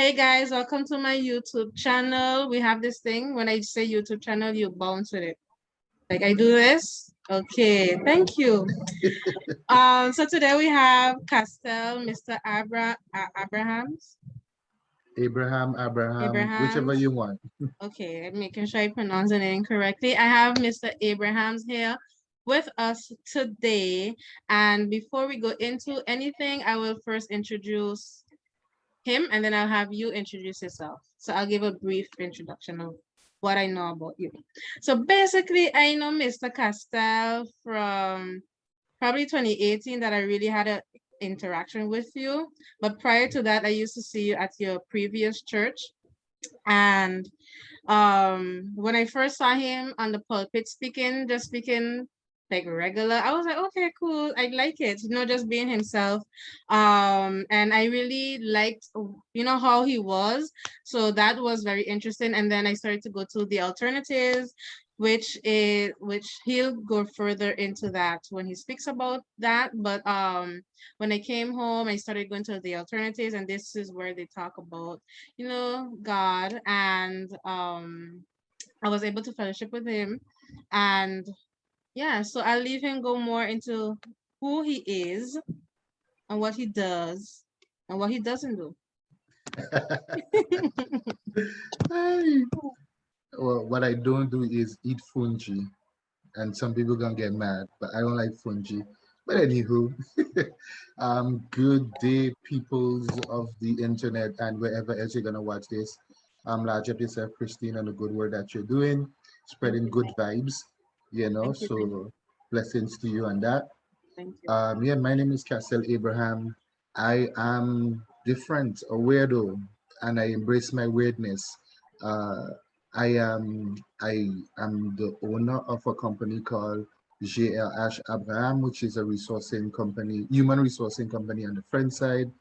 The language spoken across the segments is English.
Hey guys, welcome to my YouTube channel. We have this thing. When I say YouTube channel, you bounce with it. Like I do this. Okay, thank you. So today we have Castel, Mr. Abrahams. Abraham, whichever Abrahams. you want. Okay, I'm making sure I pronounce the name correctly. I have Mr. Abrahams here with us today. And before we go into anything, I will first introduce him and then I'll have you introduce yourself. So I'll give a brief introduction of what I know about you. So basically, I know Mr. Castel from probably 2018 that I really had an interaction with you. But prior to that, I used to see you at your previous church. And when I first saw him on the pulpit speaking, just speaking like regular, I was like, okay, cool, I like it, just being himself. And I really liked how he was, so that was very interesting. And then I started to go to the alternatives, which he'll go further into that when he speaks about that. But when I came home, I started going to the alternatives, and this is where they talk about God. And I was able to fellowship with him. And yeah, so I'll leave him go more into who he is and what he does and what he doesn't do. Hey. Well, what I don't do is eat fungi, and some people gonna get mad, but I don't like fungi. But anywho, good day, peoples of the internet and wherever else you're gonna watch this. Large up yourself, Christine, on the good work that you're doing, spreading good vibes. Thank you, thank So blessings to you on that. thank you. Yeah, my name is Castel Abraham. I am different, a weirdo, and I embrace my weirdness. Uh, I am the owner of a company called Castel Abraham, which is a resourcing company, human resourcing company on the French side.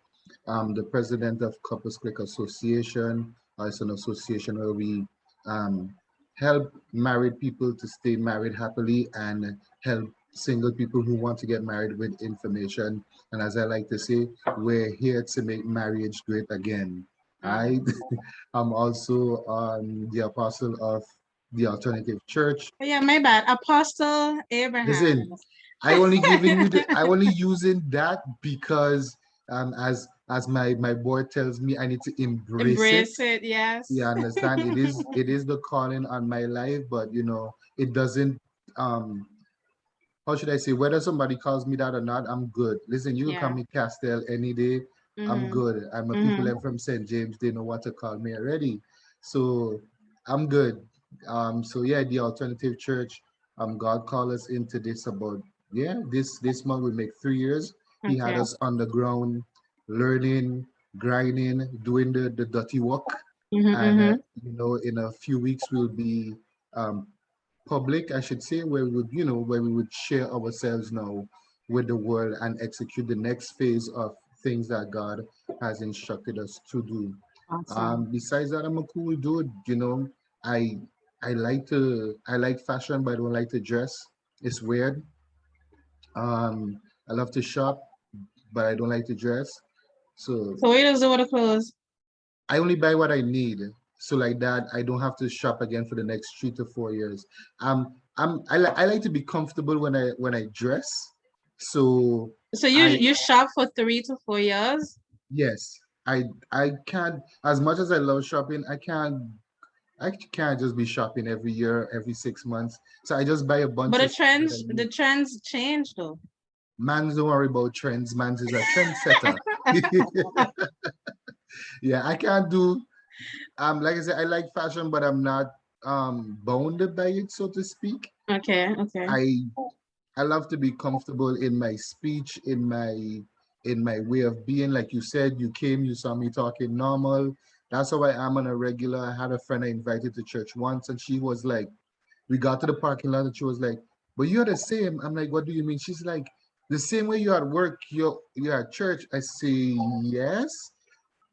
I'm the president of Couples Click Association. It's an association where we um, help married people to stay married happily and help single people who want to get married with information. And as I like to say, we're here to make marriage great again. I am also the apostle of the alternative church. Oh, yeah, my bad. Apostle Abraham. Listen, I only using that because as my board tells me I need to embrace it. Embrace it, yes. You understand? It is the calling on my life, but it doesn't how should I say, whether somebody calls me that or not, I'm good. Listen, you can call Yeah. me Castel any day. I'm Mm-hmm. good. I'm a people Mm-hmm. I'm from St. James, they know what to call me already. So I'm good. So yeah, the alternative church, God called us into this about this month we make 3 years. He had Okay. us on the ground learning, grinding, doing the dirty work. Mm-hmm, And mm-hmm. in a few weeks we'll be um, public, I should say, where we would share ourselves now with the world and execute the next phase of things that God has instructed us to do. Awesome. Besides that, I'm a cool dude. I I like fashion, but I don't like to dress. It's weird. I love to shop, but I don't like to dress. So So what does do with the clothes? I only buy what I need. So like that, I don't have to shop again for the next 3 to 4 years. I like to be comfortable when I dress. So So you I you shop for 3 to 4 years? yes, I can't, as much as I love shopping, I can't just be shopping every year, every 6 months. So I just buy a But bunch the of stuff that trends I the need. trends change though. Man's don't worry about trends. Man's is a trendsetter. Yeah, I can't do like I said, I like fashion, but I'm not bounded by it, so to speak. Okay, okay. I I love to be comfortable in my speech, in my way of being. Like you said, you came, you saw me talking normal. That's how I am on a regular. I had a friend I invited to church once, and she was like, we got to the parking lot, and she was like, "But you're the same." I'm like, "What do you mean?" She's like, "The same way you're at work, you're at church." I say, "Yes."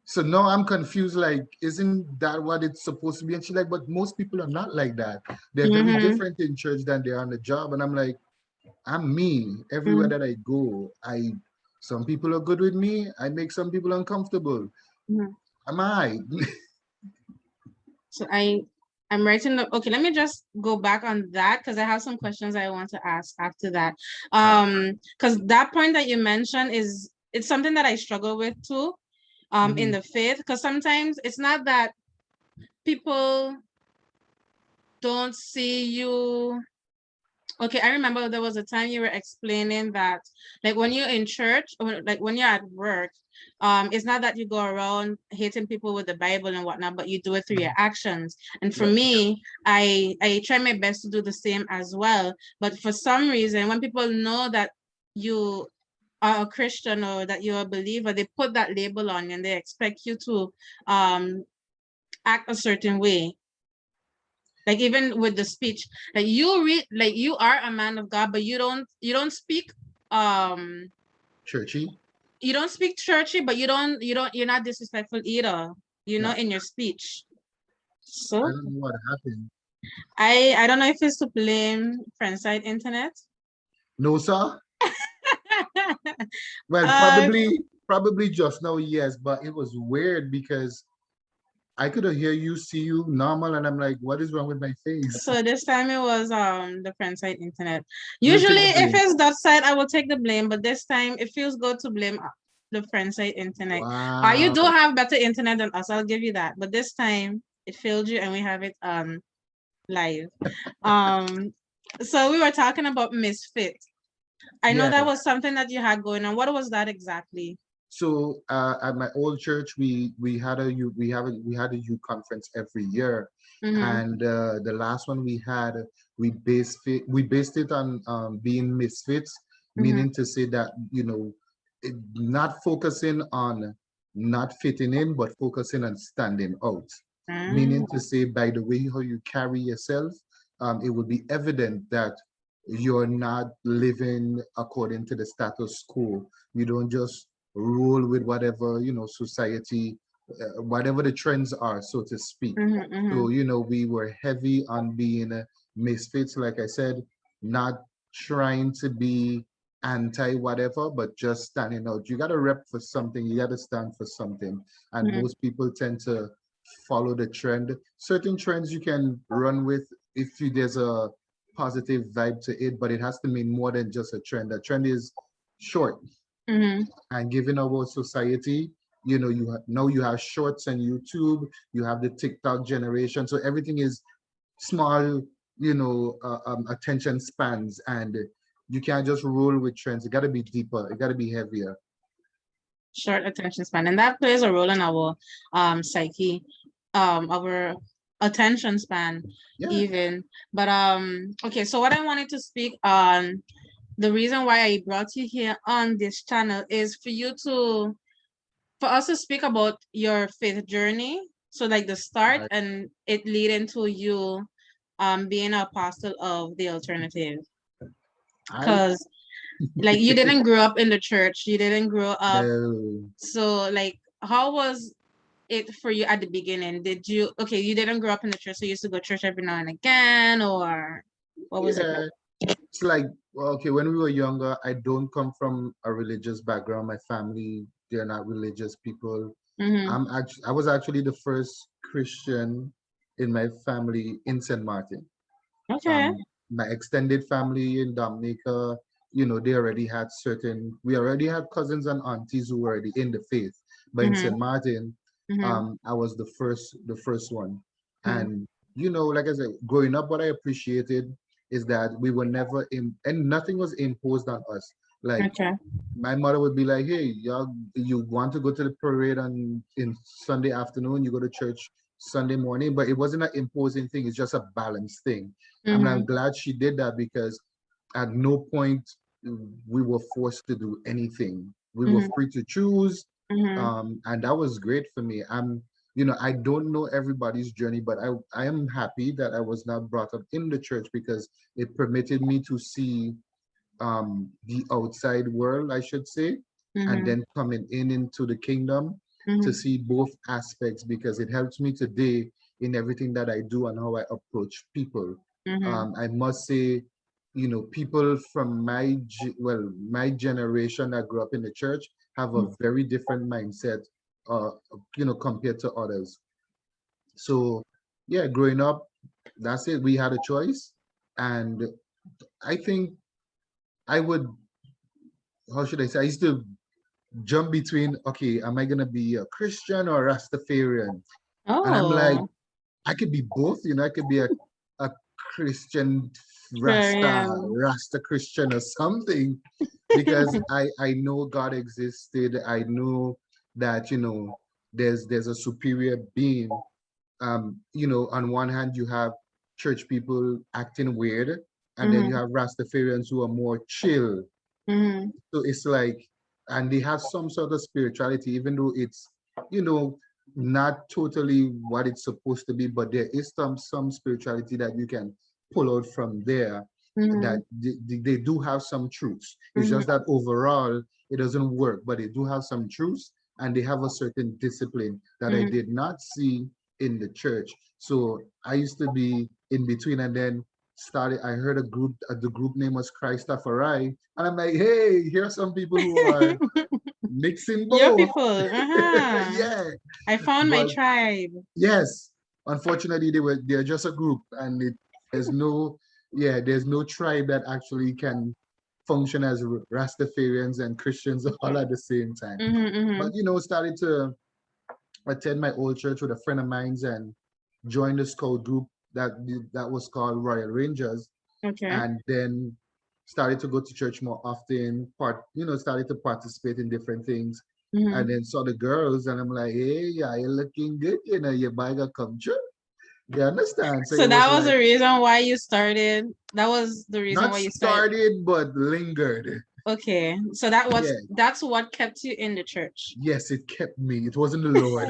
So now I'm confused, like, isn't that what it's supposed to be? And she's like, but most people are not like that. They're very Mm-hmm. different in church than they are on the job. And I'm like, I'm me everywhere Mm-hmm. that I go. Some people are good with me. I make some people uncomfortable. Mm-hmm. Am I? So I'm writing the, okay, let me just go back on that because I have some questions I want to ask after that. Because that point that you mentioned is it's something that I struggle with too, in the faith, because sometimes it's not that people don't see you. Okay, I remember there was a time you were explaining that, like when you're in church or like when you're at work, it's not that you go around hating people with the Bible and whatnot, but you do it through your actions. And for Yeah. me, I try my best to do the same as well. But for some reason, when people know that you are a Christian or that you're a believer, they put that label on you and they expect you to act a certain way. Like even with the speech, like you read, like you are a man of God, but you don't speak Churchy? you don't speak churchy, but you're not disrespectful either, Yeah. in your speech. I So don't know what happened. I don't know if it's to blame friendside internet. No, sir. Well, uh probably just now, yes, but it was weird because I could hear you, see you normal, and I'm like, what is wrong with my face? so this time it was the friendside internet. We'll take Usually the if blame. it's that side, I will take the blame, but this time it feels good to blame the friendside internet. You Wow. do have better internet than us, I'll give you that, but this time it failed you and we have it live. um so we were talking about misfit. I know Yeah. that was something that you had going on. What was that exactly? So at my old church, we had a youth conference every year, Mm-hmm. and the last one we had, we based it on being misfits, Mm-hmm. meaning to say that not focusing on not fitting in, but focusing on standing out. Mm-hmm. Meaning to say, by the way how you carry yourself, it will be evident that you're not living according to the status quo. You don't just roll with whatever society, whatever the trends are, so to speak. Mm-hmm. So we were heavy on being misfits, like I said, not trying to be anti whatever, but just standing out. You got to rep for something, you got to stand for something, and Mm-hmm. most people tend to follow the trend. Certain trends you can run with if there's a positive vibe to it, but it has to mean more than just a trend. The trend is short, Mm-hmm. and given our society, now you have shorts and YouTube, you have the TikTok generation, so everything is small, attention spans, and you can't just roll with trends. It got to be deeper, it got to be heavier. Short attention span, and that plays a role in our psyche, our attention span Yeah. even. But okay, so what I wanted to speak on, the reason why I brought you here on this channel is for us to speak about your faith journey, so like the start I, and it leading to you being an apostle of the alternative. I Because like you didn't grow up in the church, you didn't grow up, no. so like how was it for you at the beginning? Okay, you didn't grow up in the church, so you used to go to church every now and again, or what was it like? Yeah, it's like, well, okay, when we were younger, I don't come from a religious background. My family, they're not religious people. Mm-hmm. I was actually the first Christian in my family in St. Martin. Okay. My extended family in Dominica, we already had cousins and aunties who were already in the faith. But in Mm-hmm. St. Martin, Mm-hmm. I was the first one. And like I said, growing up, what I appreciated is that we were never in, and nothing was imposed on us. Like Okay. my mother would be like, "Hey, y'all, you want to go to the parade on in Sunday afternoon? You go to church Sunday morning." But it wasn't an imposing thing. It's just a balanced thing. And Mm-hmm. I'm glad she did that because at no point we were forced to do anything. We were Mm-hmm. free to choose, Mm-hmm. and that was great for me. I don't know everybody's journey, but I am happy that I was not brought up in the church because it permitted me to see the outside world, I should say, and Mm-hmm. then coming in into the kingdom to Mm-hmm. see both aspects because it helps me today in everything that I do and how I approach people. Mm-hmm. I must say, people from my generation that grew up in the church have a very different mindset uh, compared to others. So yeah, growing up, that's it. We had a choice, and I think I would, how should I say? I used to jump between, okay, am I gonna be a Christian or Rastafarian? And I'm like, Oh, I could be both. I could be a Christian Korean. Rasta Christian or something, because I know God existed. I know that there's a superior being. On one hand, you have church people acting weird, and then you Mm-hmm. have Rastafarians who are more chill. Mm-hmm. So it's like, and they have some sort of spirituality, even though it's, you know, not totally what it's supposed to be, but there is some spirituality that you can pull out from there, Mm-hmm. that they do have some truths. It's just Mm-hmm. that overall it doesn't work, but they do have some truths, and they have a certain discipline that I Mm-hmm. did not see in the church. So I used to be in between, and then I heard a group, the group name was Christopher, and I'm like, hey, here are some people who are mixing Your both. people. Uh-huh. Yeah, I found my but tribe. yes, unfortunately they're just a group, and there's no, yeah, there's no tribe that actually can function as Rastafarians and Christians all at the same time. Mm-hmm. But Mm-hmm. started to attend my old church with a friend of mine's and joined the scout group that that was called Royal Rangers, Okay. and then started to go to church more often, started to participate in different things, Mm-hmm. and then saw the girls, and I'm like, hey, yeah, you're looking good, your bag come true. You understand? So So it was that was like, the reason why you started. That was the reason not why you started. started, but lingered. Okay. So that was Yeah, that's what kept you in the church. yes, it kept me. It wasn't the Lord.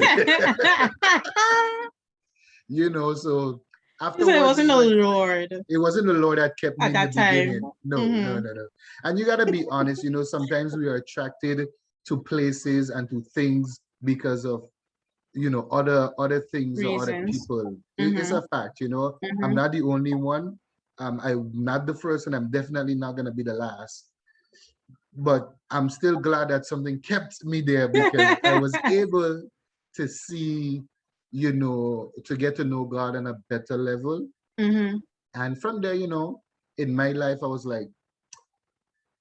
So So it afterwards, wasn't it's the like, Lord it wasn't the Lord that kept me at in the that time. beginning. No, no, Mm-hmm. no, no. And you gotta be honest, sometimes we are attracted to places and to things because of, other things or other Reasons. people. It's Mm-hmm. a fact. I'm Mm-hmm. not the only one. I'm not the first, and I'm definitely not gonna be the last. But I'm still glad that something kept me there, because I was able to see, to get to know God on a better level. Mm-hmm. And from there, in my life, I was like,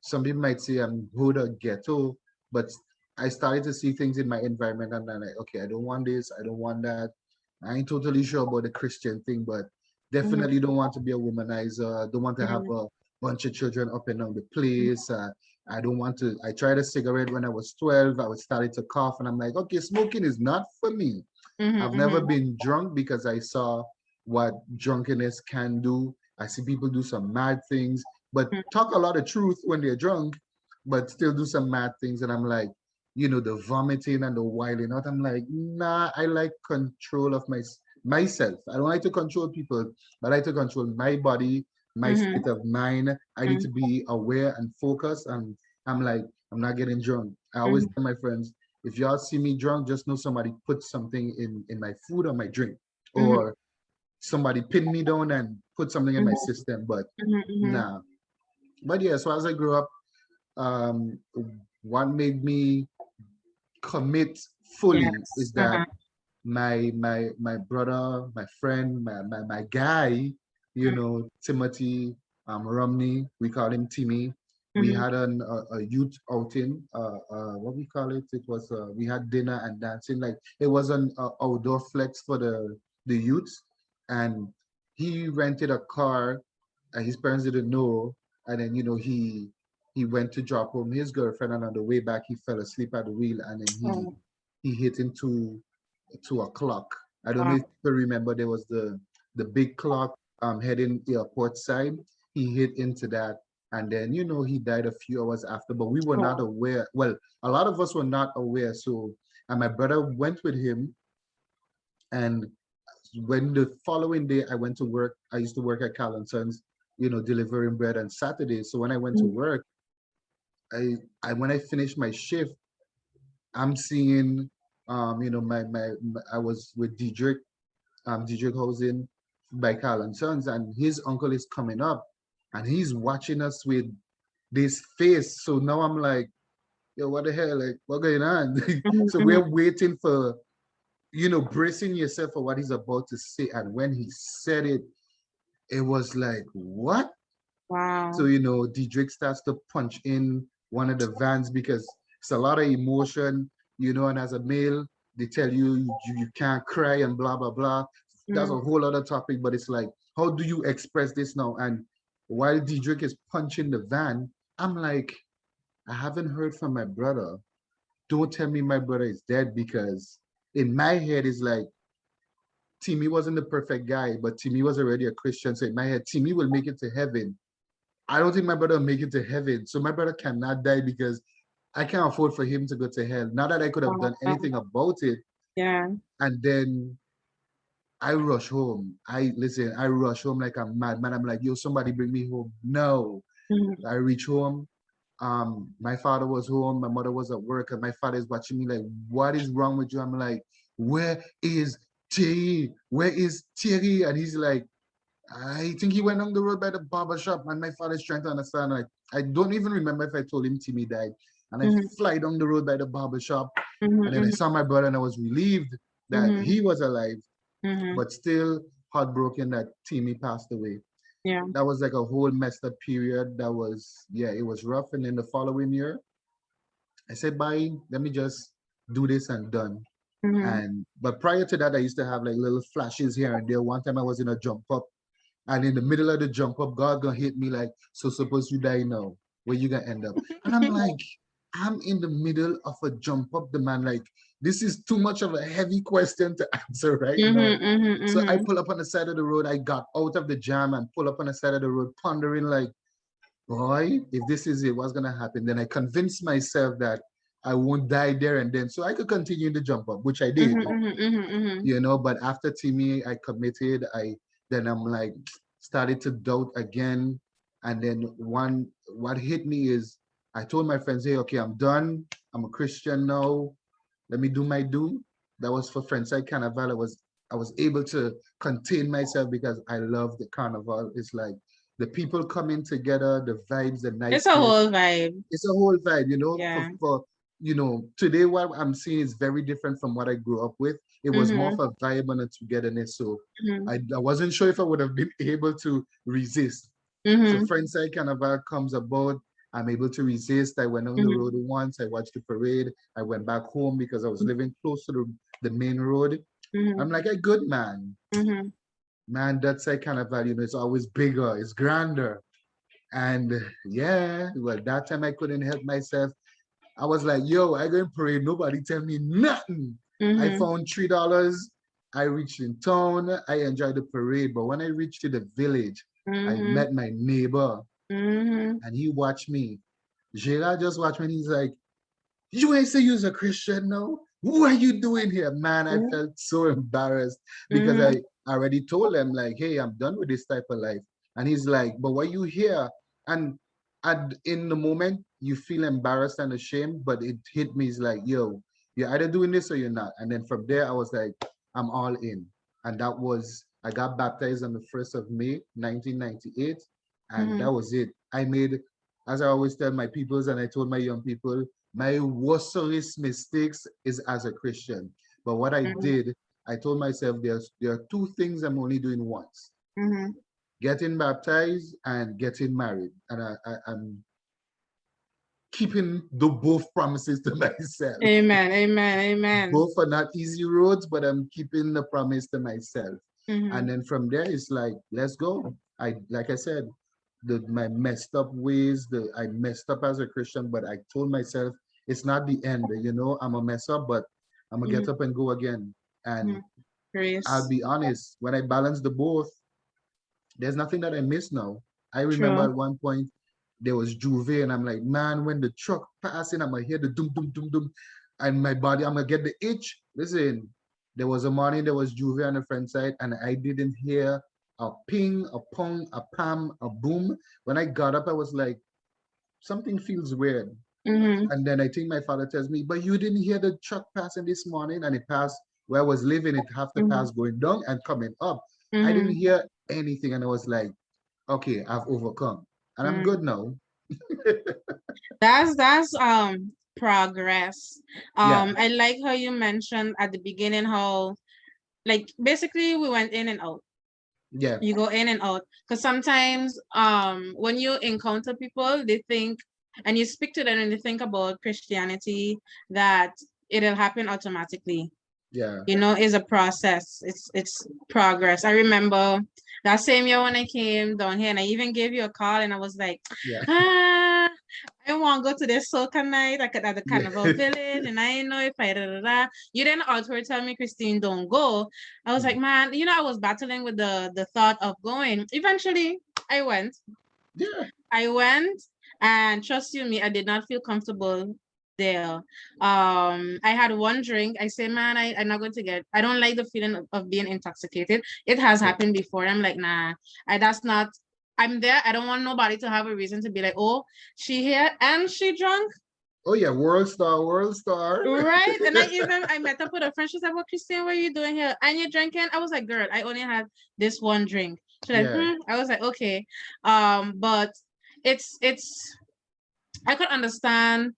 some people might say I'm good or ghetto, but I started to see things in my environment, and I'm like, okay, I don't want this, I don't want that. I ain't totally sure about the Christian thing, but Mm-hmm. definitely don't want to be a womanizer. Don't want to have a bunch of children up and down the place. I don't want to. I tried a cigarette when I was 12. I was starting to cough, and I'm like, okay, smoking is not for me. I've never Mm-hmm. been drunk because I saw what drunkenness can do. I see people do some mad things, but talk a lot of truth when they're drunk, but still do some mad things. And I'm like, the vomiting and the wilding out. I'm like, nah, I like control of myself. I don't like to control people, but I like to control my body, my Mm-hmm. state of mind. I need Mm-hmm. to be aware and focused. And I'm like, I'm not getting drunk. I always Mm-hmm. tell my friends, if y'all see me drunk, just know somebody put something in my food or my drink, Mm-hmm. or somebody pinned me down and put something in my system. But Mm-hmm. nah. But yeah, so as I grew up, um, what made me commit fully Yes. is that Uh-huh. my brother, my friend, my guy, Timothy Romney, we call him Timmy. We Mm-hmm. had a youth outing, what we call it? It was we had dinner and dancing. Like, it was an outdoor flex for the youths, and he rented a car, and his parents didn't know, and then he went to drop home his girlfriend, and on the way back he fell asleep at the wheel, and then he Oh, he hit into to a clock. I don't know wow. if you remember, there was the big clock heading airport side. He hit into that, and then he died a few hours after. But we were not Oh. aware. Well, a lot of us were not aware. So, and my brother went with him, and when the following day I went to work, I used to work at Cal and Sons, delivering bread on Saturdays. So when I went to Mm-hmm. work, I when I finished my shift, I'm seeing, I was with Diedrich Housing by Carl and Sons, and his uncle is coming up, and he's watching us with this face. So now I'm like, yo, what the hell? Like, what going on? Mhm, So mhm. we're waiting for, bracing yourself for what he's about to say. And when he said it, it was like, what? So, Wow. Diedrich starts to punch in one of the vans because it's a lot of emotion, and as a male, they tell you can't cry and blah, blah, blah. That's Mm, a whole other topic, but it's like, how do you express this now? And while Diedrich is punching the van, I'm like, I haven't heard from my brother. Don't tell me my brother is dead, because in my head, it's like, Timmy wasn't the perfect guy, but Timmy was already a Christian. So in my head, Timmy will make it to heaven. I don't think my brother will make it to heaven. So my brother cannot die because I can't afford for him to go to hell. Not that I could have done wow. anything about it. Yeah. And then I rush home. I rush home like I'm mad, man. I'm like, yo, somebody bring me home. No. Mhm, I reach home. My father was home, my mother was at work, and my father is watching me like, what is wrong with you? I'm like, where is Thierry? Where is Thierry? And he's like, I think he went on the road by the barber shop. And my father's trying to understand. Like, I don't even remember if I told him Timmy died. And I mhm, fly down the road by the barber shop. mhm, And then I mhm, saw my brother and I was relieved that mhm, he was alive, mhm. but still heartbroken that Timmy passed away. Yeah. That was like a whole messed up period. That was, yeah, it was rough. And then the following year, I said, bye, let me just do this and done. Mhm. And but prior to that, I used to have like little flashes here and there. One time I was in a jump up, and in the middle of the jump up, God gonna hit me like, so suppose you die now, where you gonna end up? And I'm like, I'm in the middle of a jump up, the man, like, this is too much of a heavy question to answer right Mhm, now. mhm, So I mhm, pull up on the side of the road. I got out of the jam and pull up on the side of the road, pondering like, boy, if this is it, what's gonna happen? Then I convinced myself that I won't die there and then, so I could continue to jump up, which I mhm, did, mhm, mhm, mhm. But after Timmy, I committed. Then I'm like started to doubt again. And then what hit me is I told my friends, hey, okay, I'm done. I'm a Christian now. Let me do my do. That was for Friendside Carnival. I was able to contain myself because I love the carnival. It's like the people coming together, the vibes, the It's a niceness. whole vibe. It's a whole vibe, Yeah. today what I'm seeing is very different from what I grew up with. It was more Mhm, of a vibe and a togetherness. So mhm, I wasn't sure if I would have been able to resist. So mhm, Friendside Carnival comes about. I'm able to resist. I went on the road mhm, once. I watched the parade. I went back home because I was living close to the main road. I'm mhm, like a good man. mhm, Man, that side Carnival, it's always bigger, it's grander. And yeah, well, that time I couldn't help myself. I was like, yo, I go in parade. Nobody tell me nothing. I mhm, found $3. I reached in town. I enjoyed the parade. But when I reached to the village, I mhm, met my neighbor mhm, and he watched me. Gerard just watched me and he's like, you ain't say you're a Christian now? What are you doing here? Man, I mhm, felt so embarrassed because mhm, I already told him, like, hey, I'm done with this type of life. And he's like, but why you here? And in the moment, you feel embarrassed and ashamed, but it hit me. It's like, yo, you're either doing this or you're not. And then from there, I was like, I'm all in. And I got baptized on the 1st of May, 1998. And mhm, that was it. As I always tell my peoples, and I told my young people, my worst mistakes is as a Christian. But what I mhm, did, I told myself there are two things I'm only doing once: mhm. getting baptized and getting married. And I'm keeping the both promises to myself. Amen, amen, amen. Both are not easy roads, but I'm keeping the promise to myself. And Mhm, then from there, it's like, let's go. Like I said, my messed up ways, I messed up as a Christian, but I told myself it's not the end. I'm a mess up, but I'm gonna mhm, get up and go again. And mhm. I'll Grace. be honest, when I balance the both, there's nothing that I miss now. I remember True. at one point there was Juve, and I'm like, man, when the truck passing, I'm gonna hear the dum dum dum dum, and my body, I'm gonna get the itch. Listen, there was a morning there was Juve on the front side, and I didn't hear a ping, a pong, a pam, a boom. When I got up, I was like, something feels weird. Mhm, And then I think my father tells me, but you didn't hear the truck passing this morning, and it passed where I was living. It have to mhm, pass going down and coming up. I didn't mhm, hear anything, and I was like, okay, I've overcome and I'm mhm. good now. That's progress. Yeah, I like how you mentioned at the beginning how like basically we went in and out. yeah, You go in and out because sometimes when you encounter people they think and you speak to them and they think about Christianity that it'll happen automatically. yeah, You know, it's a process. It's progress. I remember that same year when I came down here and I even gave you a call and I was like, yeah, ah, I want to go to this soca night at the yeah, carnival village and I didn't know if I da, da, da. You didn't outward tell me, Christine, don't go. I was like, man, you know, I was battling with the thought of going. Eventually I went. yeah. I went and trust you me, I did not feel comfortable there. I had one drink. I say, man, I'm not going to get, I don't like the feeling of being intoxicated. It has Yeah. happened before. I'm like, nah, that's not, I'm there. I don't want nobody to have a reason to be like, oh, she here and she drunk. Oh yeah, world star, world star. Right. And I met up with a friend. She's like, well, Christine, what are you doing here? And you're drinking? I was like, girl, I only had this one drink. She's like, Yeah, I was like, okay. But it's I could understand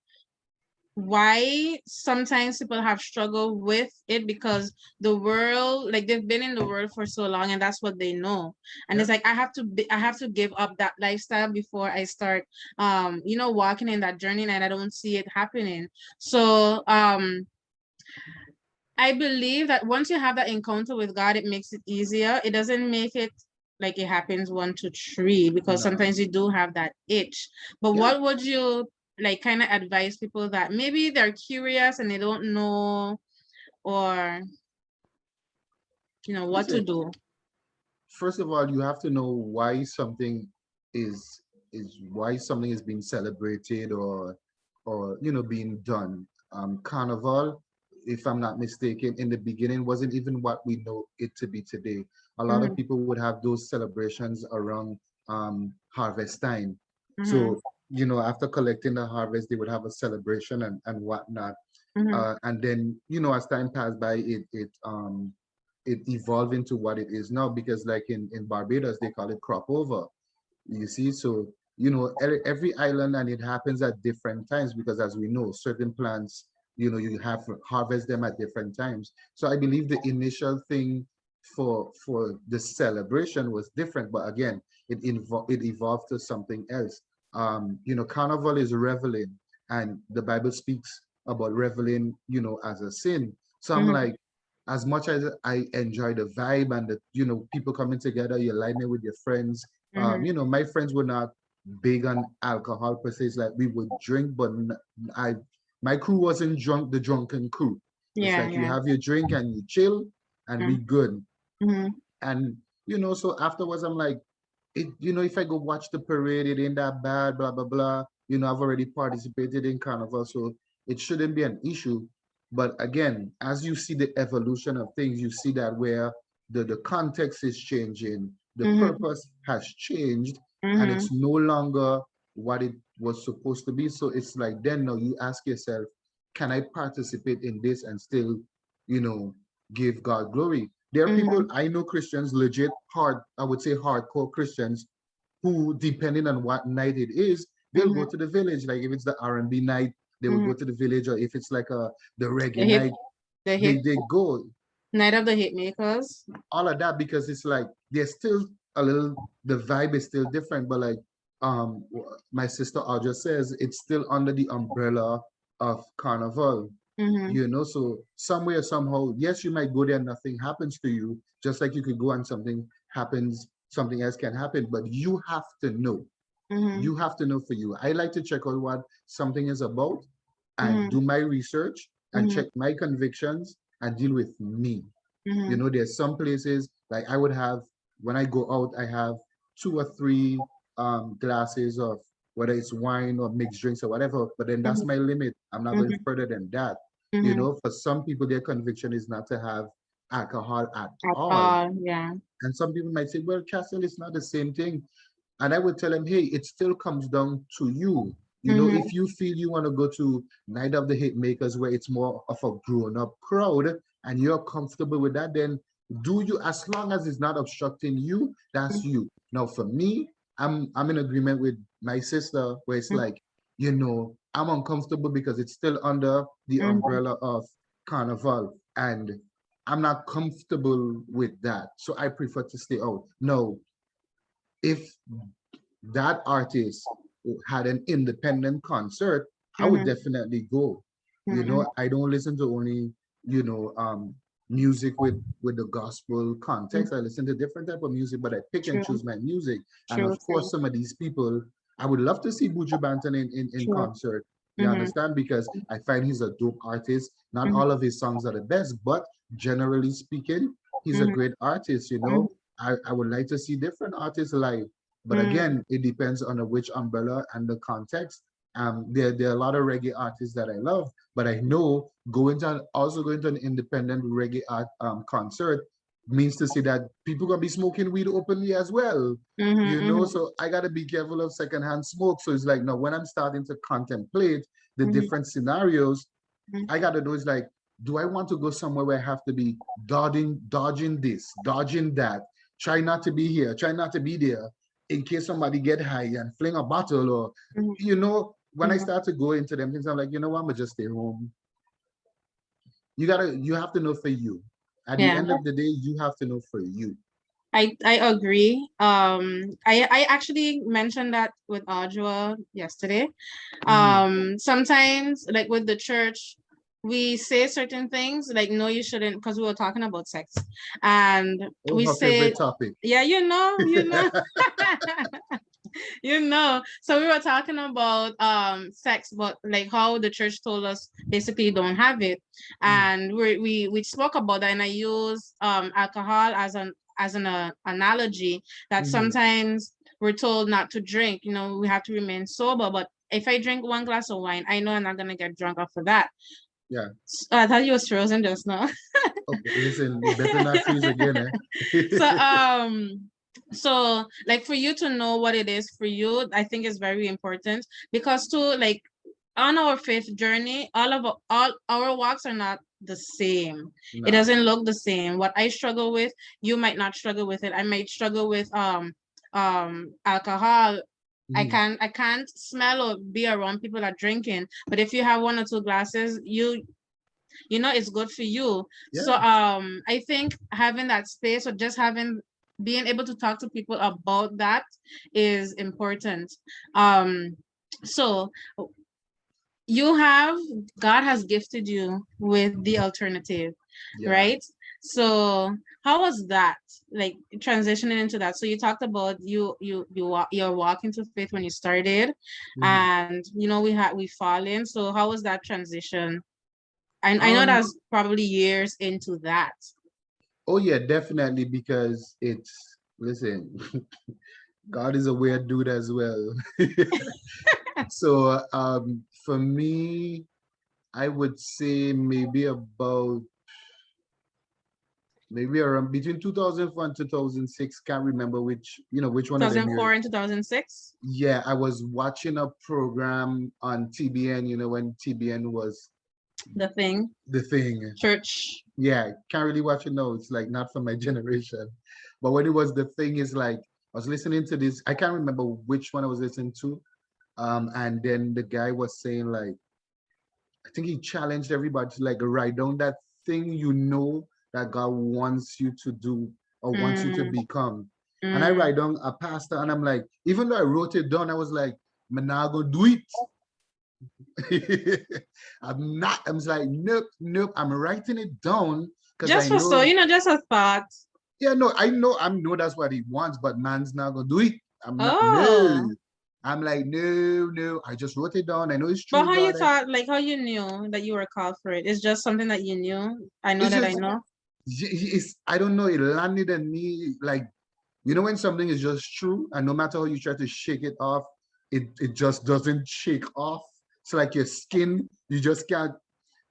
why sometimes people have struggled with it because the world, like they've been in the world for so long and that's what they know. And yeah. it's like I have to give up that lifestyle before I start you know, walking in that journey and I don't see it happening. So I believe that once you have that encounter with God, it makes it easier. It doesn't make it like it happens 1, 2, 3 because No. sometimes you do have that itch. But Yeah. what would you like kind of advise people that maybe they're curious and they don't know or you know what to Listen, do? first of all, you have to know why something is why something is being celebrated or being done. Carnival, if I'm not mistaken, in the beginning wasn't even what we know it to be today. A lot of Mm-hmm, people would have those celebrations around harvest time. mm-hmm, So, after collecting the harvest, they would have a celebration and whatnot. mm-hmm, And then, as time passed by, it evolved into what it is now because like in Barbados they call it crop over, you see. So every island, and it happens at different times because as we know certain plants, you have to harvest them at different times. So I believe the initial thing for the celebration was different, but again it evolved to something else. Carnival is reveling, and the Bible speaks about reveling as a sin. So I'm mm-hmm, like, as much as I enjoy the vibe and the people coming together, you're lighting it with your friends. mm-hmm. My friends were not big on alcohol per se. It's like we would drink, but I my crew wasn't drunk, the drunken crew. It's Yeah, like you yeah. have your drink and you chill and we good. Mm-hmm, And so afterwards I'm like, if I go watch the parade, it ain't that bad, blah blah blah. I've already participated in carnival, so it shouldn't be an issue. But again, as you see the evolution of things, you see that where the context is changing, the mm-hmm, purpose has changed, and mm-hmm, it's no longer what it was supposed to be. So it's like then now you ask yourself, can I participate in this and still, you know, give God glory? There are people, mm-hmm, I know, Christians, legit I would say hardcore Christians, who, depending on what night it is, they'll mm-hmm, go to the village. Like if it's the R&B night, they will mm-hmm. go to the village, or if it's like the The reggae hip, night, the they hip they go. night of the hit makers. All of that, because it's like there's still a little, the vibe is still different, but like um my sister Audra says, it's still under the umbrella of carnival. Mm-hmm, So some way or somehow, yes, you might go there and nothing happens to you, just like you could go and something happens, something else can happen, but you have to know. mm-hmm, You have to know for you. I like to check out what something is about and mm-hmm, do my research and mm-hmm, check my convictions and deal with me. mm-hmm. There's some places like I would have, when I go out, I have 2 or 3 glasses of whether it's wine or mixed drinks or whatever, but then that's Mhm, my limit. I'm not going mhm, further than that. mhm. For some people, their conviction is not to have alcohol at At all. all, yeah. And some people might say, well, Castle, it's not the same thing. And I would tell them, hey, it still comes down to you. If Mhm, you feel you want to go to Night of the Hit Makers where it's more of a grown-up crowd and you're comfortable with that, then do you, as long as it's not obstructing you, that's mhm, you. Now for me, I'm in agreement with my sister where it's mhm, like, you know, I'm uncomfortable because it's still under the umbrella of Carnival, and I'm not comfortable with that. So I prefer to stay out. No, if that artist had an independent concert, I would definitely go. You Mm-hmm. know, I don't listen to only, you know, music with the gospel context. I listen to different type of music, but I pick and True, choose my music. And true, of true, course, some of these people, I would love to see Buju Banton in true. concert. You Mm-hmm. understand? Because I find he's a dope artist. Not Mm-hmm. all of his songs are the best, but generally speaking, he's a Mm-hmm. great artist, you know. I would like to see different artists live, but Mm-hmm. again, it depends on which umbrella and the context. There are a lot of reggae artists that I love, but I know also going to an independent reggae art concert means to say that people gonna be smoking weed openly as well. You Mm-hmm. know, Mm-hmm. so I gotta be careful of secondhand smoke. So it's like, no, when I'm starting to contemplate the Mm-hmm. different scenarios, I gotta know is like, do I want to go somewhere where I have to be dodging this, dodging that, try not to be here, try not to be there, in case somebody get high and fling a bottle, or Mm-hmm. you know, when I Mm-hmm. start to go into them things, I'm like, you know what, I'm gonna just stay home. You have to know for you. At the Yeah. end of the day, you have to know for you. I agree. I actually mentioned that with Audra yesterday. Mhm. Sometimes like with the church, we say certain things like no, you shouldn't, because we were talking about sex, and Oh, we her say, favorite topic. yeah, you know. You know, so we were talking about sex, but like how the church told us basically you don't have it, Mm, and we spoke about that, and I use alcohol as an analogy, that mhm. sometimes we're told not to drink, you know, we have to remain sober, but if I drink one glass of wine, I know I'm not gonna get drunk after that. Yeah. I thought you was frozen just now. Okay, listen, you better not freeze again, So eh? so like for you to know what it is for you, I think is very important, because too, like on our faith journey, all our walks are not the same. It No. doesn't look the same. What I struggle with, you might not struggle with it. I might struggle with alcohol. Mhm. I can't smell or be around people that are drinking. But if you have one or two glasses, you know it's good for you. So Yeah. I think having that space, or just having being able to talk to people about that is important. um so you have God has gifted you with the alternative, Yeah. right? So how was that, like transitioning into that? So you talked about you're walking to faith when you started, Mhm. and you know we fall in. So how was that transition? I know Um, that's probably years into that. oh yeah, definitely, because listen, God is a weird dude as well. So for me, I would say maybe around between 2004 and 2006. Can't remember which one of them you're. 2004 and 2006. Yeah, I was watching a program on TBN, when TBN was The thing, the thing. church. Yeah, can't really watch it now. It's like not for my generation. But when it was the thing is like I was listening to this, I can't remember which one I was listening to. And then the guy was saying like, I think he challenged everybody to like write down that thing that God wants you to do or wants you to Mm, become. And I mm. write down a pastor and I'm like, even though I wrote it down, I was like, I'm not gonna do it. I'm like, nope, nope. I'm writing it down because I Just for know, just a thought. yeah, no, I know that's what he wants, but man's not gonna do it. I'm not, Oh, no. I'm like, no, no. I just wrote it down. I know it's but true, how you God. thought, like how you knew that you were called for it? It's just something that you knew. I know It's that I just, know. I don't know. It landed in me like, when something is just true, and no matter how you try to shake it off, it just doesn't shake off. It's like your skin, you just can't.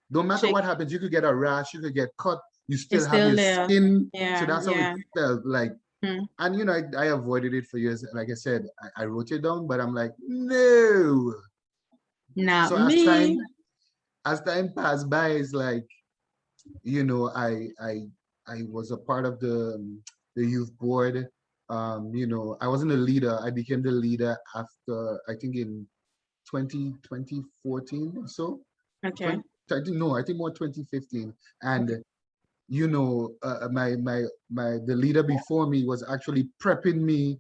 No matter Shake. what happens, you could get a rash, you could get cut, you It's still have still your there. skin. So Yeah, that's how it yeah. felt like. Hmm. And I avoided it for years. Like I said, I wrote it down, but I'm like, no. Not So me. as time passed by, it's like, you know, I was a part of the youth board. I wasn't a leader. I became the leader after I think in 2014 or so. Okay. 20, I think no, I think more 2015. And you know, the leader before me was actually prepping me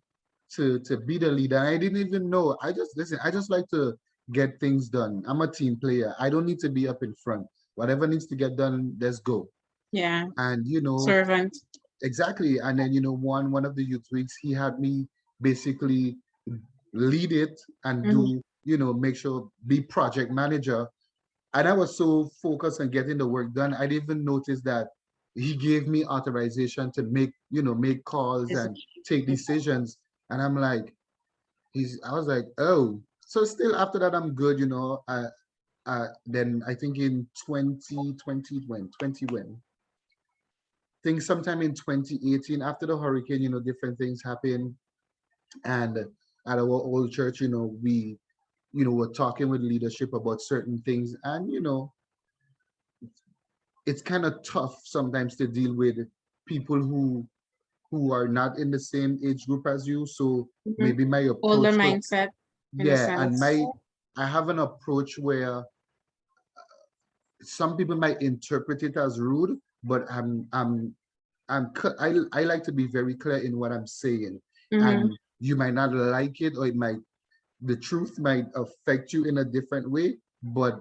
to be the leader. I didn't even know. I just listen. I just like to get things done. I'm a team player. I don't need to be up in front. Whatever needs to get done, let's go. Yeah. And you know, Servant. exactly. And then you know, one of the youth weeks, he had me basically lead it and Mm-hmm. do, you know, make sure be project manager. And I was so focused on getting the work done, I didn't even notice that he gave me authorization to make, you know, make calls Is and take decisions. And I'm like, I was like, oh, so still after that, I'm good, you know. Then I think in 2020, when, 20 when, I think sometime in 2018, after the hurricane, you know, different things happened. And at our old church, you know, we're talking with leadership about certain things. And, you know, it's kind of tough sometimes to deal with people who are not in the same age group as you. So Mhm. maybe my Older approach to, mindset in a yeah, and sense. I have an approach where some people might interpret it as rude, but I like to be very clear in what I'm saying. Mm-hmm. And you might not like it, or the truth might affect you in a different way, but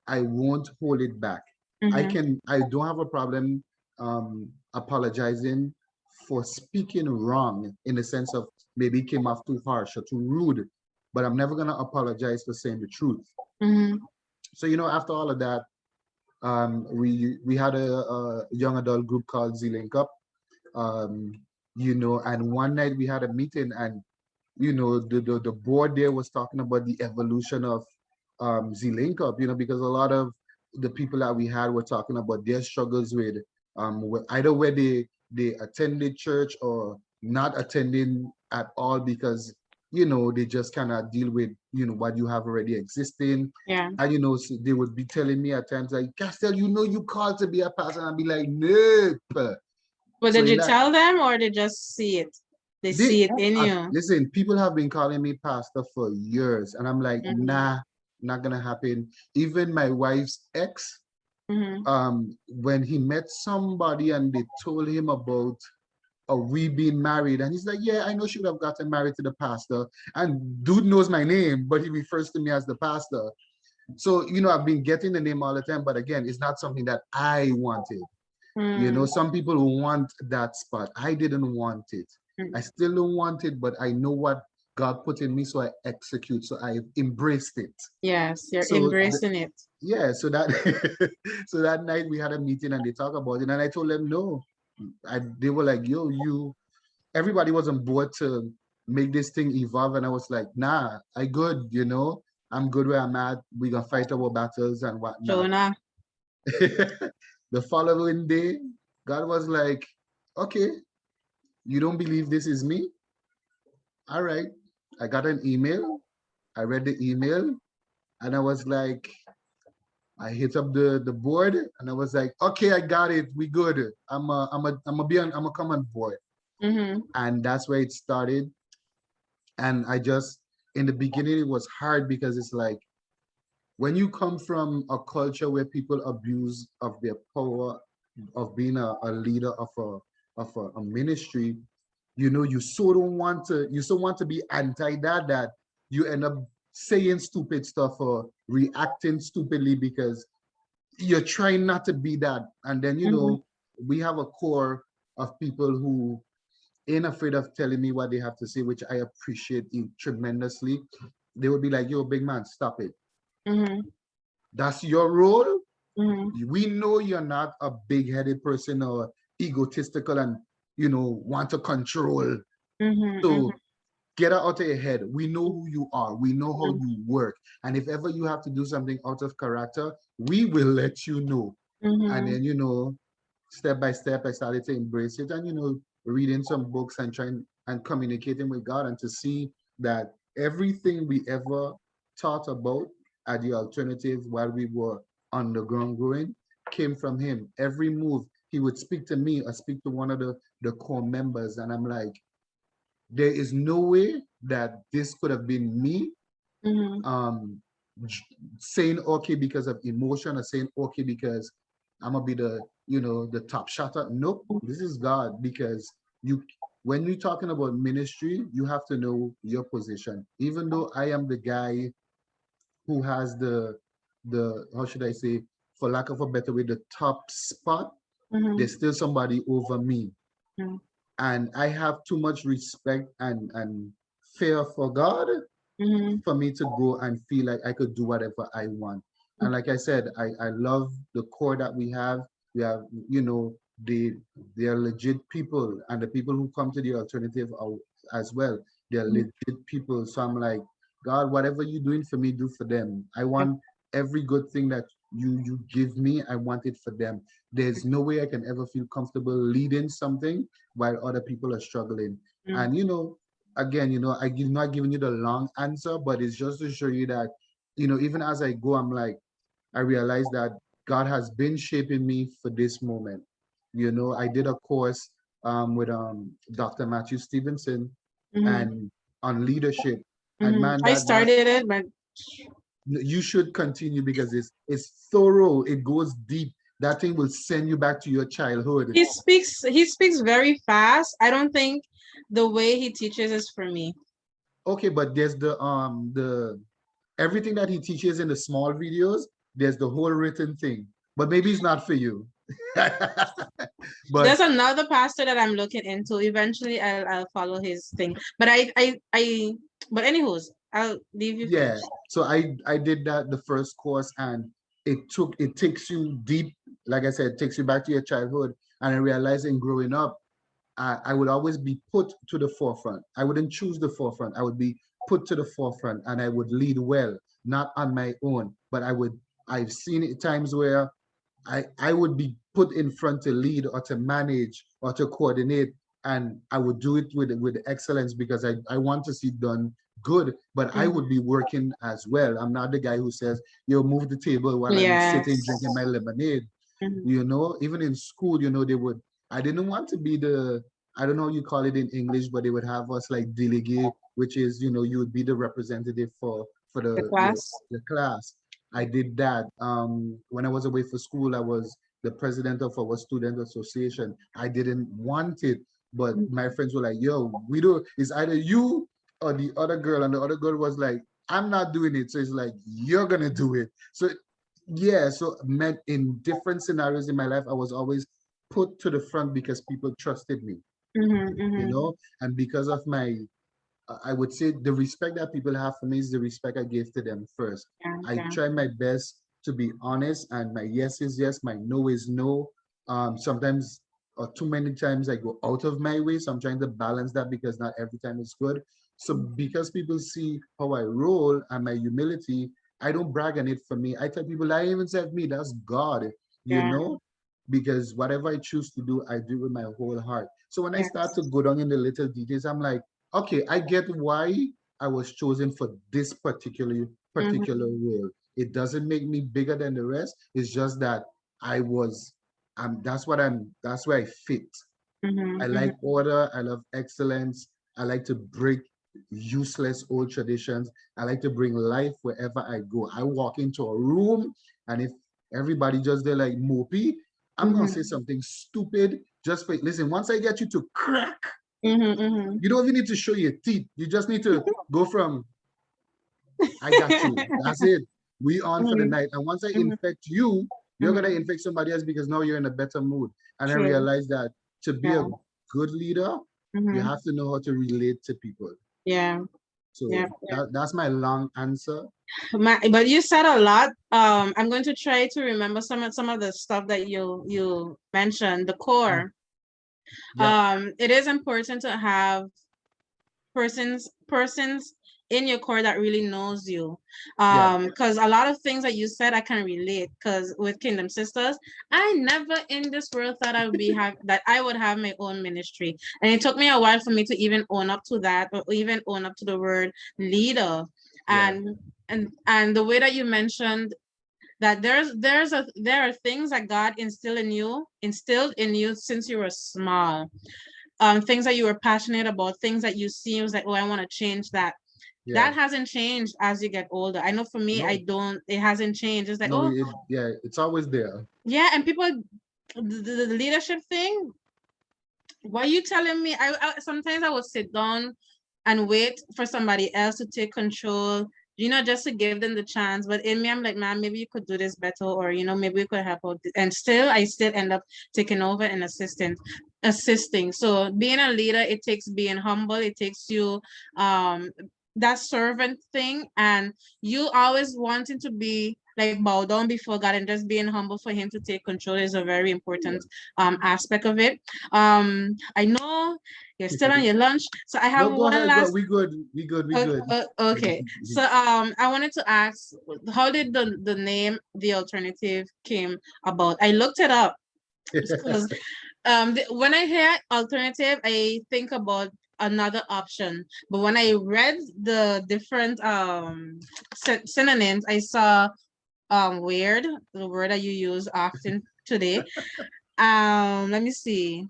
I won't hold it back. Mm-hmm. I don't have a problem apologizing for speaking wrong, in the sense of maybe it came off too harsh or too rude, but I'm never gonna apologize for saying the truth. Mm-hmm. So, you know, after all of that, we had a young adult group called Z Link Up, um, you know, and one night we had a meeting, and you know, the board there was talking about the evolution of Z Link Up, you know, because a lot of the people that we had were talking about their struggles with either where they attended church or not attending at all, because you know they just kind of deal with, you know, what you have already existing. Yeah. And you know, so they would be telling me at times like, Castel, you know, you called to be a pastor, and I'd be like, nope. But So did in you that, tell them or they just see it? They they see it in you. listen, people have been calling me pastor for years, and I'm like, Mm-hmm. nah, not gonna happen. Even my wife's ex, Mm-hmm. when he met somebody and they told him about we being married, and he's like, yeah, I know she would have gotten married to the pastor. And dude knows my name, but he refers to me as the pastor. So, you know, I've been getting the name all the time, but again, it's not something that I wanted. You know, Mm-hmm. some people want that spot. I didn't want it. I still don't want it, but I know what God put in me, so I execute. So I embraced it. Yes, you're So embracing it. yeah, so that so that night we had a meeting and they talked about it, and I told them no. They were like, yo, everybody was on board to make this thing evolve, and I was like, nah, I good, you know, I'm good where I'm at. We gonna fight our battles and whatnot. Jonah. The following day, God was like, okay, you don't believe this is me? All right. I got an email. I read the email, and I was like, I hit up the board, and I was like, okay, I got it. We good. I'm a come on board. Mm-hmm. And that's where it started. And in the beginning, it was hard because it's like, when you come from a culture where people abuse of their power of being a leader of a ministry, you know, you so want to be anti that you end up saying stupid stuff or reacting stupidly because you're trying not to be that. And then, you Mm-hmm. know, we have a core of people who ain't afraid of telling me what they have to say, which I appreciate tremendously. They would be like, yo, big man, stop it. Mm-hmm. That's your role. Mm-hmm. We know you're not a big-headed person or egotistical and, you know, want to control. Mm-hmm. So get out of your head. We know who you are. We know how Mm-hmm. you work. And if ever you have to do something out of character, we will let you know. And Mm-hmm. then, you know, step by step, I started to embrace it and, you know, reading some books and trying and communicating with God, and to see that everything we ever thought about at the alternative while we were underground growing came from Him. Every move, He would speak to me or speak to one of the core members. And I'm like, there is no way that this could have been me Mm-hmm. saying okay because of emotion or saying okay because I'm gonna be the, the top shotter. Nope, this is God, because you when you're talking about ministry, you have to know your position. Even though I am the guy who has the how should I say, for lack of a better way, the top spot, Mm-hmm. there's still somebody over me. Mm-hmm. And I have too much respect and fear for God Mm-hmm. for me to go and feel like I could do whatever I want. And like I said, I love the core that we have. We have, they they are legit people, and the people who come to the alternative are, as well. They're legit people. So I'm like, God, whatever you're doing for me, do for them. I want every good thing that you give me, I want it for them. There's no way I can ever feel comfortable leading something while other people are struggling. Mm-hmm. And again, I'm not giving you the long answer, but it's just to show you that, even as I go, I'm like, I realize that God has been shaping me for this moment. I did a course with Dr. Matthew Stevenson Mm-hmm. and on leadership. And Mm-hmm. man, I that started it, but you should continue because it's thorough. It goes deep. That thing will send you back to your childhood. he speaks very fast. I don't think the way he teaches is for me. Okay, but there's the everything that he teaches in the small videos, there's the whole written thing. But maybe it's not for you. But There's another pastor that I'm looking into. Eventually, I'll follow his thing. But but anywho's, I'll leave you yeah, finish. so I did that the first course, and it takes you deep. Like I said, it takes you back to your childhood. And I realized in growing up, I would always be put to the forefront. I wouldn't choose the forefront. I would be put to the forefront, and I would lead well, not on my own, but I've seen it times where I would be put in front to lead or to manage or to coordinate, and I would do it with excellence because I want to see it done good, but I Mhm. would be working as well. I'm not the guy who says, yo, move the table while I'm sitting Yes. drinking my lemonade. Mhm. Even in school, I didn't want to be I don't know how you call it in English, but they would have us like delegate, which is, you would be the representative for The your class. the class. I did that. When I was away for school, I was the president of our student association. I didn't want it, but Mhm. my friends were like, yo, we do, it's either you or the other girl. And the other girl was like, I'm not doing it. So it's like, you're gonna do it. So yeah, so meant in different scenarios in my life, I was always put to the front because people trusted me, Mhm. you Mhm. know, and because of my, I would say the respect that people have for me is the respect I gave to them first. Yeah. I Yeah. try my best to be honest, and my yes is yes, my no is no. Sometimes, or too many times, I go out of my way, so I'm trying to balance that because not every time is good. So because people see how I roll and my humility, I don't brag on it for me. I tell people that even said me, that's God, you Yeah. know, because whatever I choose to do, I do with my whole heart. So when I start to Yes. go down in the little details, I'm like, okay, I get why I was chosen for this particular Mhm. role. It doesn't make me bigger than the rest. It's just that I was, that's where I fit. I Mhm. like Mhm. order. I love excellence. I like to break useless old traditions. I like to bring life wherever I go. I walk into a room, and if everybody just there like mopey, I'm gonna say Mhm. something stupid just for listen. Once I get you to crack, Mhm. Mhm. you don't even need to show your teeth. You just need to go from I got you. That's it. We on for the Mhm. night. And once I Mhm. infect you, you're gonna Mhm. infect somebody else because now you're in a better mood. And I True. realized that to be a Yeah. good leader, you Mhm. have to know how to relate to people. Yeah. Yeah. So that's my long answer. But you said a lot. I'm going to try to remember some of the stuff that you mentioned. The Mm, core. yep, It is important to have persons in your core that really knows you. yep, Because a lot of things that you said I can relate. Because with Kingdom Sisters, I never in this world thought I would that I would have my own ministry, and it took me a while for me to even own up to that, or even own up to the word leader. yeah, And the way that you mentioned that there are things that God instilled in you since you were small, things that you were passionate about, things that you see, was like, oh, I want to change that. Yeah. That hasn't changed as you get older. I know for me, No, it hasn't changed. It's like, no, oh, yeah, it's always there. yeah, and people, the leadership thing, what you telling me? I sometimes I would sit down and wait for somebody else to take control, just to give them the chance. But in me, I'm like, man, maybe you could do this better, or maybe you could help out. And still, I still end up taking over and assisting. So being a leader, it takes being humble. It takes you that servant thing, and you always wanting to be like bow down before God and just being humble for Him to take control is a very important aspect of it. I know you're still on your lunch, so I have No, go one ahead, go. last. We good. We good. We good. Okay, so I wanted to ask, how did the name The Alternative came about? I looked it up because when I hear alternative, I think about another option. But when I read the different synonyms, I saw weird, the word that you use often today. Let me see.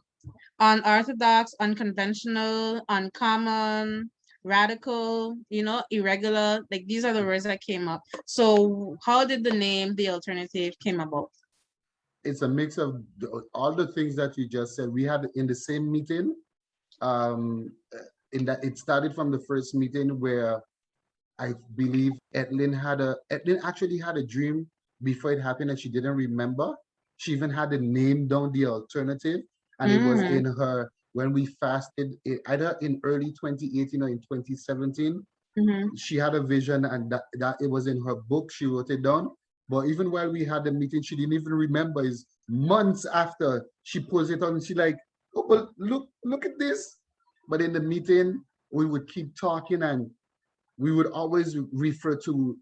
Unorthodox, unconventional, uncommon, radical, irregular. Like these are the words that came up. So how did the name The Alternative came about? It's a mix of all the things that you just said. We had in the same meeting. In that it started from the first meeting where I believe Etlin actually had a dream before it happened and she didn't remember. She even had the name down, The Alternative, and it was Mm, in her when we fasted, either in early 2018 or in 2017. mm-hmm, She had a vision and that it was in her book. She wrote it down. But even while we had the meeting, she didn't even remember. It's months after she pulls it on. And she like, oh, but look at this. But in the meeting, we would keep talking and we would always refer to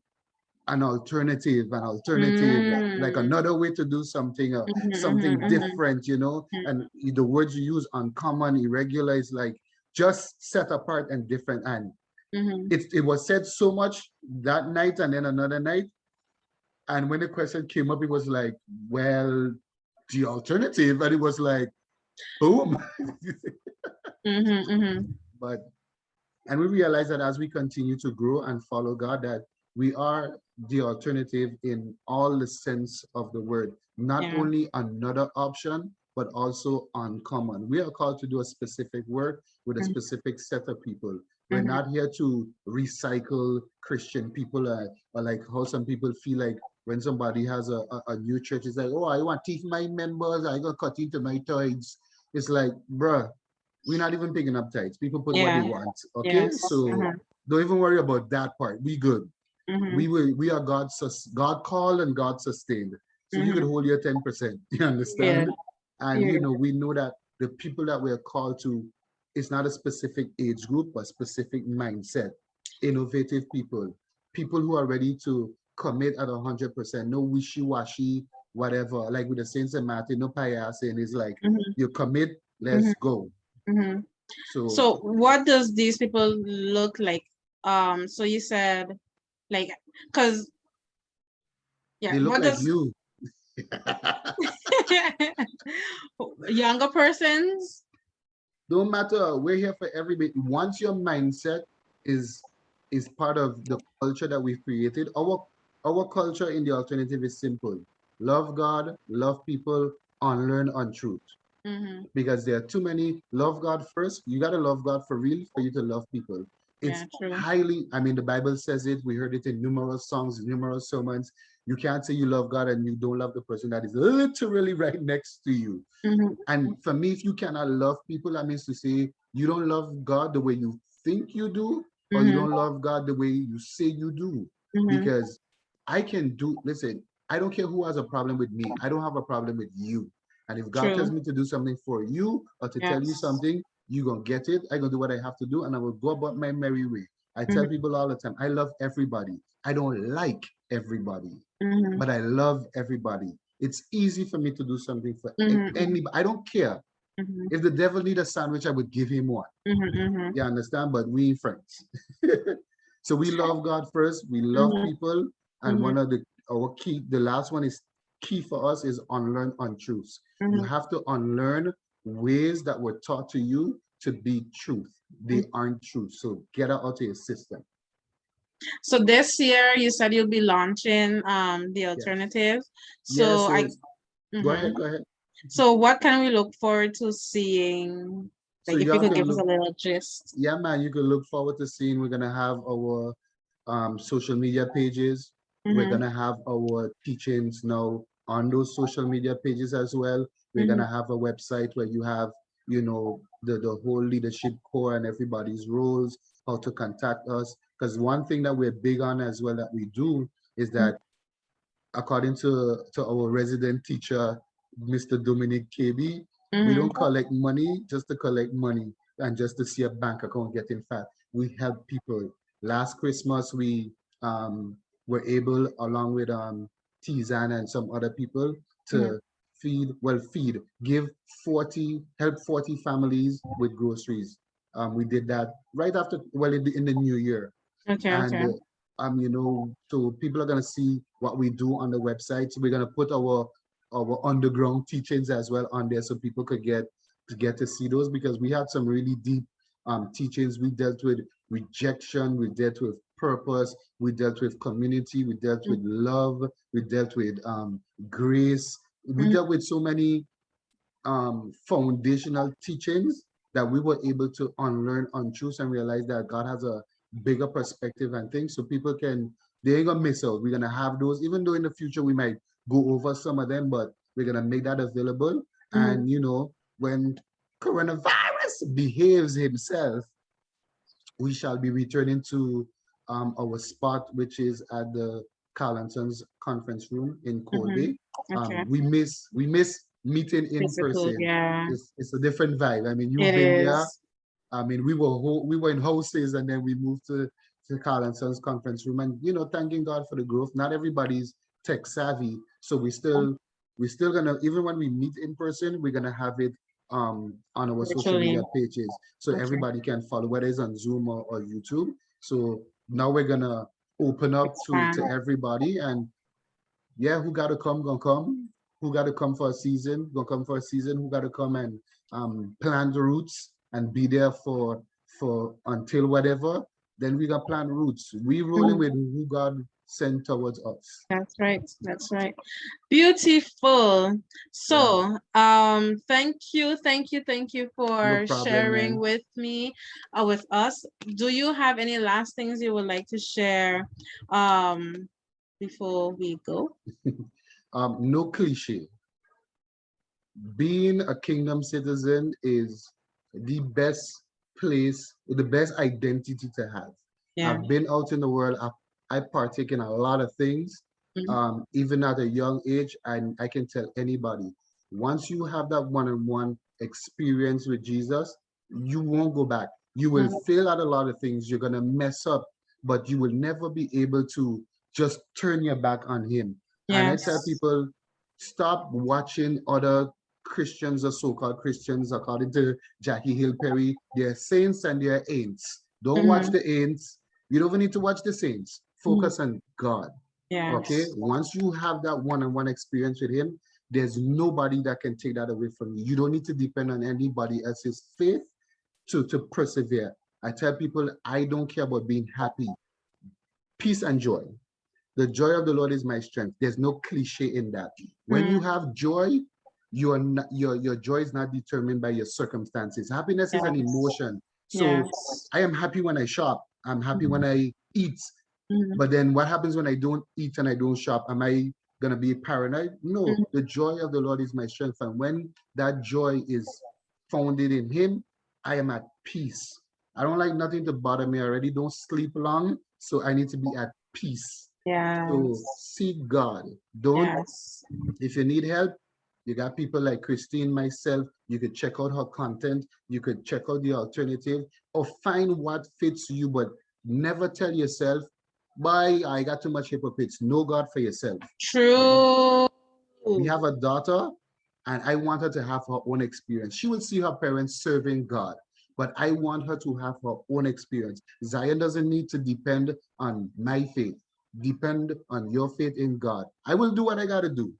an alternative, like mm, another way to do something, mm-hmm, something mm-hmm, different, you know. And the words you use, uncommon, irregular, is like just set apart and different. And mm-hmm. it was said so much that night and then another night. And when the question came up, it was like, well, the alternative, and it was like, boom. Mm-hmm, mm-hmm. But and we realize that as we continue to grow and follow God, that we are the alternative in all the sense of the word, not Yeah. only another option, but also uncommon. We are called to do a specific work with a specific set of people. We're Mm-hmm. not here to recycle Christian people, or like how some people feel like when somebody has a new church, it's like, oh, I want to teach my members, I got cut into my tithes. It's like, bruh, we're not even picking up tights. People put what they Yeah. want. Okay, Yes. so don't even worry about that part. We good. Mm-hmm. We are God called and God sustained. So you could Mm-hmm. hold your 10%. You Yeah. understand? And Yeah. we know that the people that we're called to, it's not a specific age group, but specific mindset. Innovative people, people who are ready to commit at 100%. No wishy-washy, whatever. Like with the Saints and Martin, no payasing. It's like Mm-hmm. you commit, Mm-hmm. let's go. Mm-hmm. So So what does these people look like? So you said like, because yeah, they look what like does you. younger persons? Don't matter. We're here for everybody. Once your mindset is is part of the culture that we've created, our culture in the alternative is simple. Love God, love people, unlearn untruth. Mm-hmm. Because there are too many. Love God first. You gotta love God for real for you to love people. Yeah, It's true. highly, I mean, the Bible says it. We heard it in numerous songs, numerous sermons. You can't say you love God and you don't love the person that is literally right next to you. Mm-hmm. And for me, if you cannot love people, that means to say you don't love God the way you think you do, or you Mm-hmm. don't love God the way you say you do. Mm-hmm. Because listen, I don't care who has a problem with me. I don't have a problem with you. And if God tells True. me to do something for you or to tell you Yes. something, you're going to get it. I'm going to do what I have to do and I will go about my merry way. I tell Mm-hmm. people all the time, I love everybody. I don't like everybody, Mm-hmm. but I love everybody. It's easy for me to do something for Mm-hmm. anybody. I don't care. Mm-hmm. If the devil need a sandwich, I would give him one. Mm-hmm. You understand? But we ain't friends. So we love God first. We love Mm-hmm. people. And Mm-hmm. one of the last one is key for us is unlearn untruths. You Mm-hmm. have to unlearn ways that were taught to you to be truth. They aren't truth. So get out of your system. So this year you said you'll be launching the Yes. alternative. Yeah, So I so go mhm. ahead, go ahead. So what can we look forward to seeing? So Like if you y'all could can give us a look, little gist. yeah, man, you can look forward to seeing we're gonna have our social media pages. We're Mm-hmm. gonna have our teachings now on those social media pages as well. We're Mm-hmm. gonna have a website where you have, the whole leadership core and everybody's roles, how to contact us. Because one thing that we're big on as well that we do is that according to our resident teacher, Mr. Dominic KB, we Mm-hmm. don't collect money just to collect money and just to see a bank account getting fat. We help people. Last Christmas, we were able, along with Tizan and some other people, Mm-hmm. to give help 40 families with groceries. We did that right after, well, in the new year. Okay, And okay. so people are gonna see what we do on the website. So we're gonna put our underground teachings as well on there, so people could get to see those, because we had some really deep teachings. We dealt with rejection, we dealt with purpose, we dealt with community, we dealt with love, we dealt with grace. We Mm-hmm. dealt with so many foundational teachings that we were able to unlearn untruths and realize that God has a bigger perspective and things, so people they ain't gonna miss out. We're gonna have those, even though in the future we might go over some of them, but we're gonna make that available. Mm-hmm. And when coronavirus behaves himself, we shall be returning to our spot, which is at the Carlton's conference room in Mm-hmm. Colby. Okay. We miss meeting in Physical, person. yeah. It's a different vibe. I mean, you've It been there. is. I mean, we were in houses, and then we moved to Carl and Sons conference room, and thanking God for the growth. Not everybody's tech savvy, so we still gonna, even when we meet in person, we're gonna have it on our social Virtually. media pages, so Okay. everybody can follow, whether it's on Zoom or YouTube. So now we're gonna open up to Expand. everybody, and yeah, who got to come, gonna come. Who got to come for a season, gonna come for a season. Who got to come and plan the routes and be there for until whatever. Then we got plan routes. We rolling Mhm. with who God sent towards us. That's right. That's right. Beautiful. Yeah, So, thank you no for problem, sharing man. with me, with us. Do you have any last things you would like to share, before we go? No cliche. Being a kingdom citizen is the best the best identity to have. Yeah. I've been out in the world. I partake in a lot of things, Mhm. even at a young age, and I can tell anybody, once you have that one-on-one experience with Jesus, you won't go back. You will Mhm. fail at a lot of things. You're gonna mess up, but you will never be able to just turn your back on Him. And I tell Yes. people, stop watching other Christians or so-called Christians, according to Jackie Hill Perry. They're saints and they're ain'ts. Don't watch Mm-hmm. the ain'ts. You don't even need to watch the saints. Focus on God. Okay? Yes. Once you have that one-on-one experience with Him, there's nobody that can take that away from you. You don't need to depend on anybody else's faith to persevere. I tell people, I don't care about being happy. Peace and joy. The joy of the Lord is my strength. There's no cliche in that. When you Mm, have joy, your joy is not determined by your circumstances. Happiness is an yes. emotion. So Yes. I am happy when I shop. I'm happy when I eat. Mhm. But then what happens when I don't eat and I don't shop? Am I gonna be paranoid? No, Mhm. the joy of the Lord is my strength. And when that joy is founded in Him, I am at peace. I don't like nothing to bother me. I already don't sleep long, so I need to be at peace. So Yes. seek God. Don't, Yes. if you need help, you got people like Christine, myself. You could check out her content. You could check out the alternative or find what fits you, but never tell yourself, bye, I got too much hypocrites. Know God for yourself. True. We have a daughter, and I want her to have her own experience. She will see her parents serving God, but I want her to have her own experience. Zion doesn't need to depend on my faith. Depend on your faith in God. I will do what I got to do,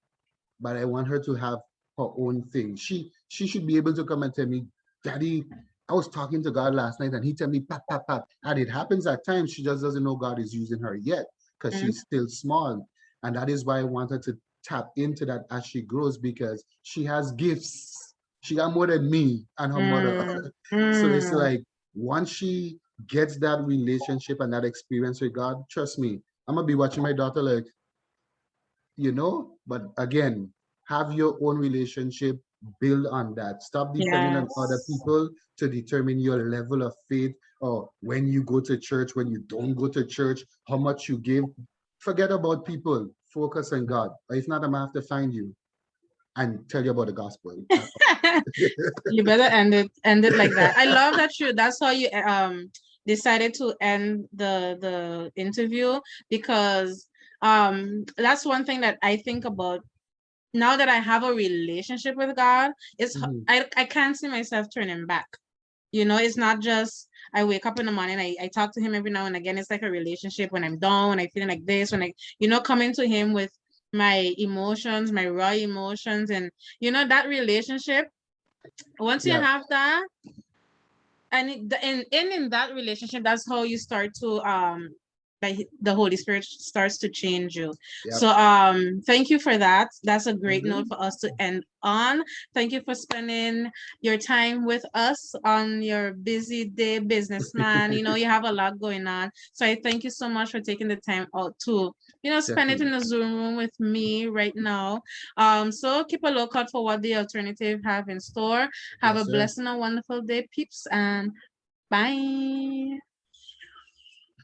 but I want her to have her own thing. She should be able to come and tell me, Daddy, I was talking to God last night and he tell me, pap, pap, pap. And it happens at times. She just doesn't know God is using her yet because Mm, she's still small. And that is why I want her to tap into that as she grows because she has gifts. She got more than me and her mother. mm, So it's mm. like once she gets that relationship and that experience with God, trust me, I'm gonna be watching my daughter like, but again, have your own relationship, build on that. Stop depending on other Yes. people to determine your level of faith or when you go to church, when you don't go to church, how much you give. Forget about people. Focus on God. Or if not, I'm gonna have to find you and tell you about the gospel. You better end it like that. I love that that's how you decided to end the interview, because that's one thing that I think about now that I have a relationship with God. Mhm. I can't see myself turning back. It's not just I wake up in the morning, I talk to him every now and again. It's like a relationship. When I'm down, when I feeling like this, when I, coming to him with my emotions, my raw emotions, and that relationship, once you Yep, have that, and in that relationship, that's how you start to like the Holy Spirit starts to change you. yep. So thank you for that. That's a great note Mhm. for us to end on. Thank you for spending your time with us on your busy day, businessman. You have a lot going on, so I thank you so much for taking the time out to spend it in Definitely. the Zoom room with me right now. So keep a lookout for what the alternative have in store. Have a Yes, sir. blessed and a wonderful day, peeps, and bye.